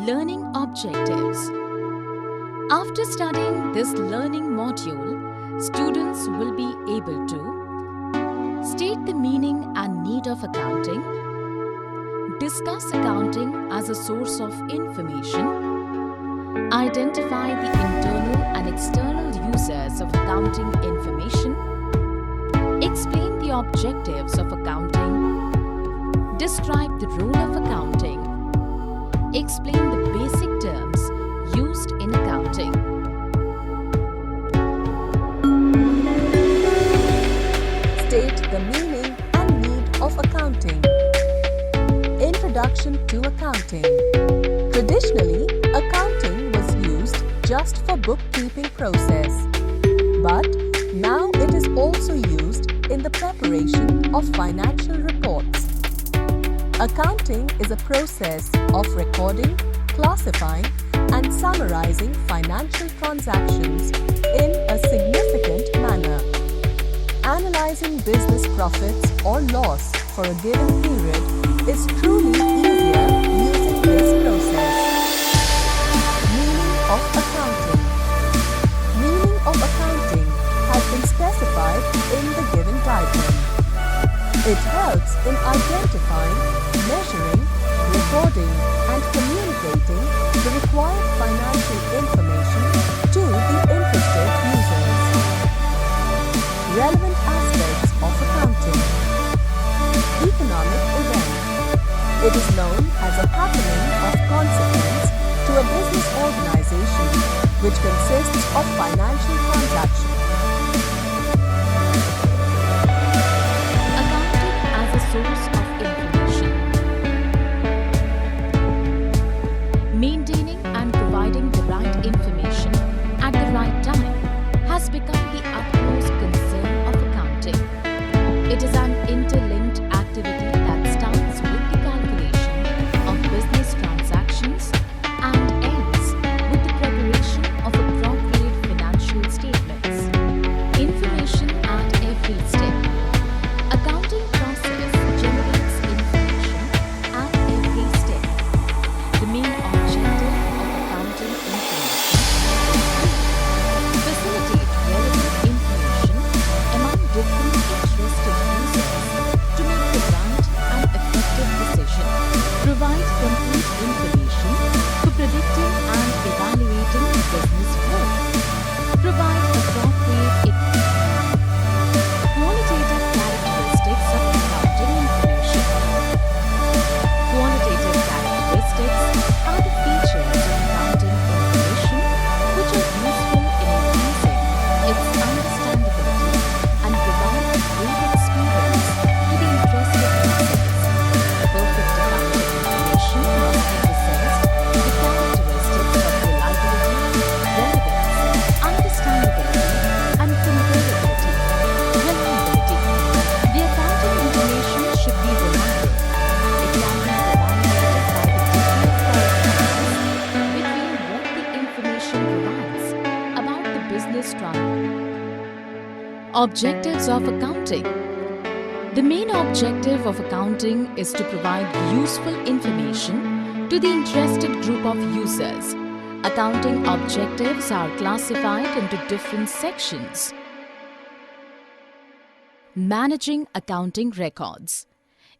Learning objectives. After studying this learning module, students will be able to state the meaning and need of accounting, discuss accounting as a source of information, identify the internal and external users of accounting information, explain the objectives of accounting, describe the role of accounting, explain the basic terms used in accounting. State the meaning and need of accounting. Introduction to accounting. Traditionally, accounting was used just for bookkeeping process, but now it is also used in the preparation of financial reports. Accounting is a process of recording, classifying, and summarizing financial transactions in a significant manner. Analyzing business profits or loss for a given period is truly easier using this process. Meaning of accounting. Meaning of accounting has been specified in the given diagram. It helps in identifying, measuring, recording, and communicating the required financial information to the interested users. Relevant aspects of accounting. Economic event. It is known as a happening of consequence to a business organization which consists of financial transactions. Accounting as a source of information. Maintaining and providing the right information at the right time has become the utmost concern of accounting. It is an interlinked activity that starts with the calculation of business transactions and ends with the preparation of appropriate financial statements. Information at every step. Accounting process generates information at every step. The main objective of accounting information is to facilitate relevant information among different interested users to make the right and effective decision, provide complete information for predicting and evaluating business growth, provide appropriate qualitative characteristics of accounting information. Qualitative characteristics are the features of accounting information which are useful in increasing its understandability and provide a great experience to the interested users. Perfect accounting information must be possessed with the characteristics of reliability, relevance, understandability, and comparability. Reliability. The accounting information should be reliable. It can be evaluated by the degree of correspondence between what the information provides about the business Objectives of accounting. The main objective of accounting is to provide useful information to the interested group of users. Accounting objectives are classified into different sections. Managing accounting records.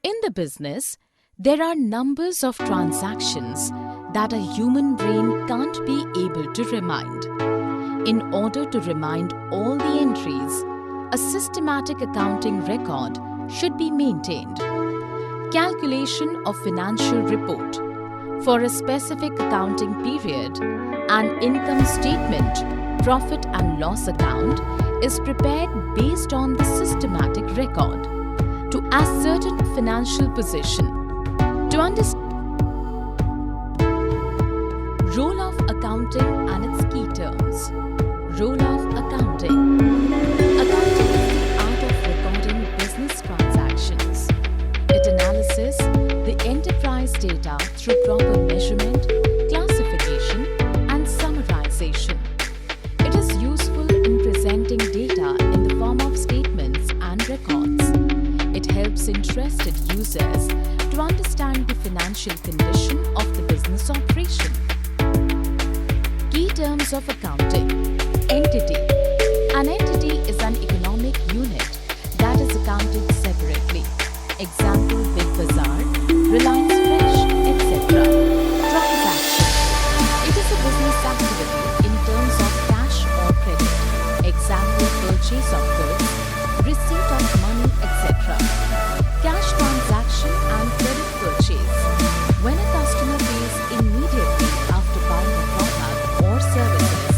In the business, there are numbers of transactions that a human brain can't be able to remind. In order to remind all the entries, a systematic accounting record should be maintained. Calculation of financial report. For a specific accounting period, an income statement, profit and loss account is prepared based on the systematic record to ascertain financial position. To understand role of accounting and its key terms. Role of accounting. Accounting is the art of recording business transactions. It analyzes the enterprise data through proper measurement, classification, and summarization. It is useful in presenting data in the form of statements and records. It helps interested users to understand the financial condition of the business business operation. Key terms of accounting. Entity. An entity is an economic unit that is accounted separately. Example, Big Bazaar, Reliance Fresh, etc. Transaction. It is a business activity in terms of cash or credit. Example, purchase of goods, receipt of money, etc. Cash transaction and credit purchase. When a customer pays immediately after buying a product or services,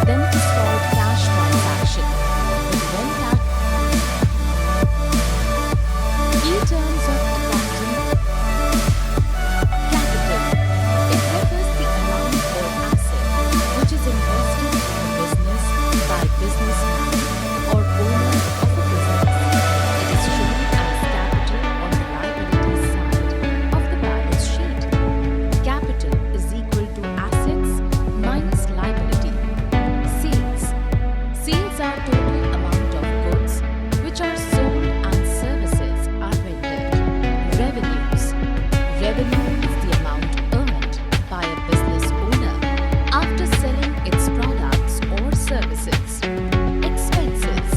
then it is called cash transaction. But when key terms of accounting. Capital. It refers the amount or asset which is invested in a business by businessman or owner of a business. It is shown as capital on the liability side of the balance sheet. Capital is equal to assets minus liability. Sales. Sales are total amount of goods which are sold and services are rendered. Revenues. Revenue is the amount earned by a business owner after selling its products or services. Expenses.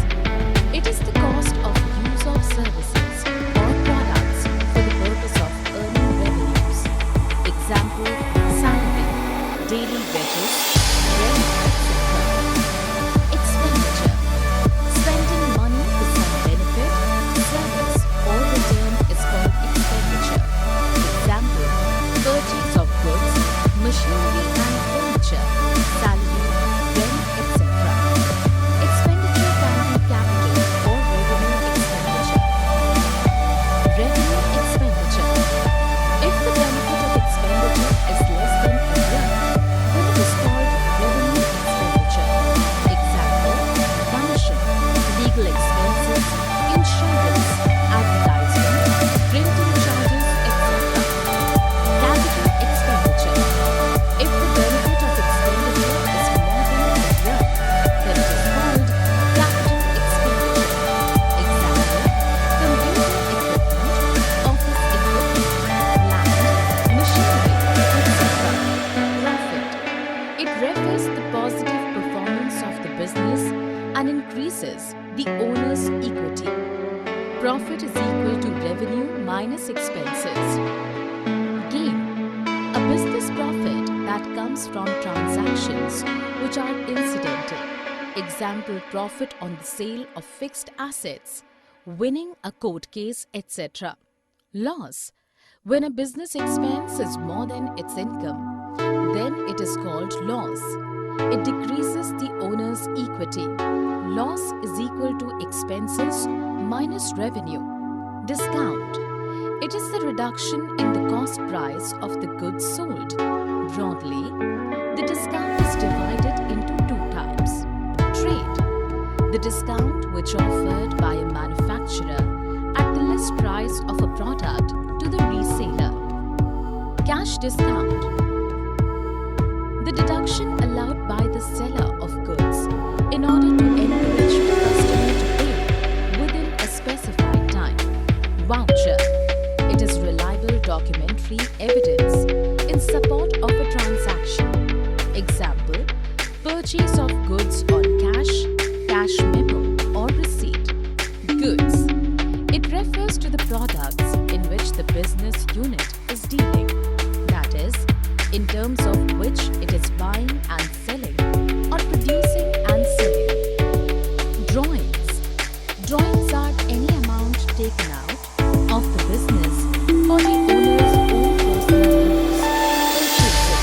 It is the cost of use of services or products for the purpose of earning revenues. Example, salary, daily wages, rent, etc. Expenditure. Spending money for some benefit, service, or return is called expenditure. Example, purchase of goods, machinery and furniture, salary, rent, etc. Expenditure can be capital or revenue expenditure. Revenue expenditure. If the benefit of expenditure is less than a year, then it is called revenue expenditure. Example, commission, legal expenses, insurance, advertisement, printing charges, etc. Capital expenditure. If the benefit of expenditure is more than a year, then it is called capital expenditure. Example, computer equipment, office equipment, land, machinery, etc. Profit. It refers the positive performance of the business and increases the owner's equity. Profit is equal to revenue minus expenses. Gain. A business profit that comes from transactions which are incidental. Example, profit on the sale of fixed assets, winning a court case, etc. Loss. When a business expense is more than its income, then it is called loss. It decreases the owner's equity. Loss is equal to expenses minus revenue. Discount. It is the reduction in the cost price of the goods sold. Broadly, the discount is divided into two types. Trade. The discount which offered by a manufacturer at the list price of a product to the reseller. Cash discount. The deduction allowed by the seller of goods in order to encourage the customer to pay within a specified time. Voucher. It is reliable documentary evidence in support of a transaction. Example, purchase of goods on cash, cash memo or receipt. Goods. It refers to the products in which the business unit is dealing. That is, in terms of which it is buying and selling or producing and selling. Drawings. Drawings are any amount taken out of the business for the owner's own personal use. Purchases.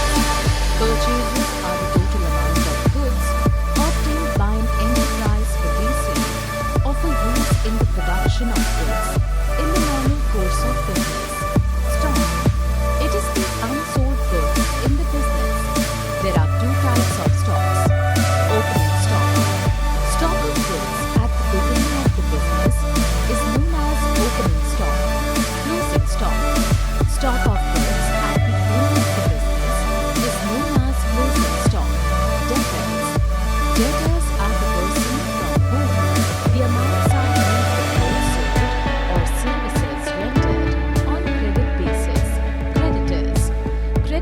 Purchases are the total amount of goods obtained by an enterprise for resale or for use in the production of goods in the normal course of business. Stock. It is the unsold goods in the business. There are two types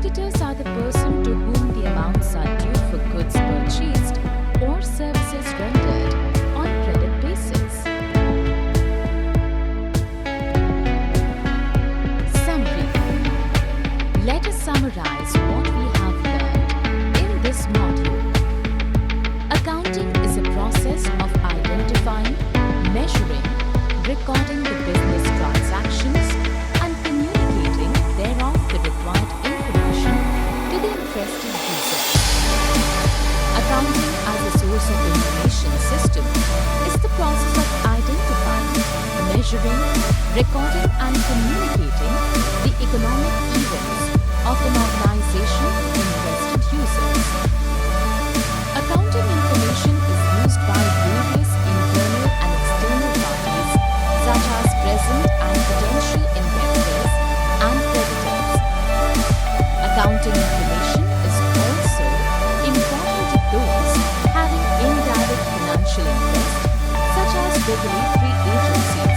Creditors are the person to whom the amounts are due for goods purchased or services rendered on credit basis. Summary. Let us summarize what we have learned in this module. Accounting is a process of identifying, measuring, recording the business transactions and communicating thereof the required information to the interested user. Accounting as a source of information system is the process of identifying, measuring, recording and communicating the economic events of an organization to interested users. Accounting information is used by various internal and external parties such as present and potential investors and creditors. Accounting information is also important to those having indirect financial interest such as regulatory agencies.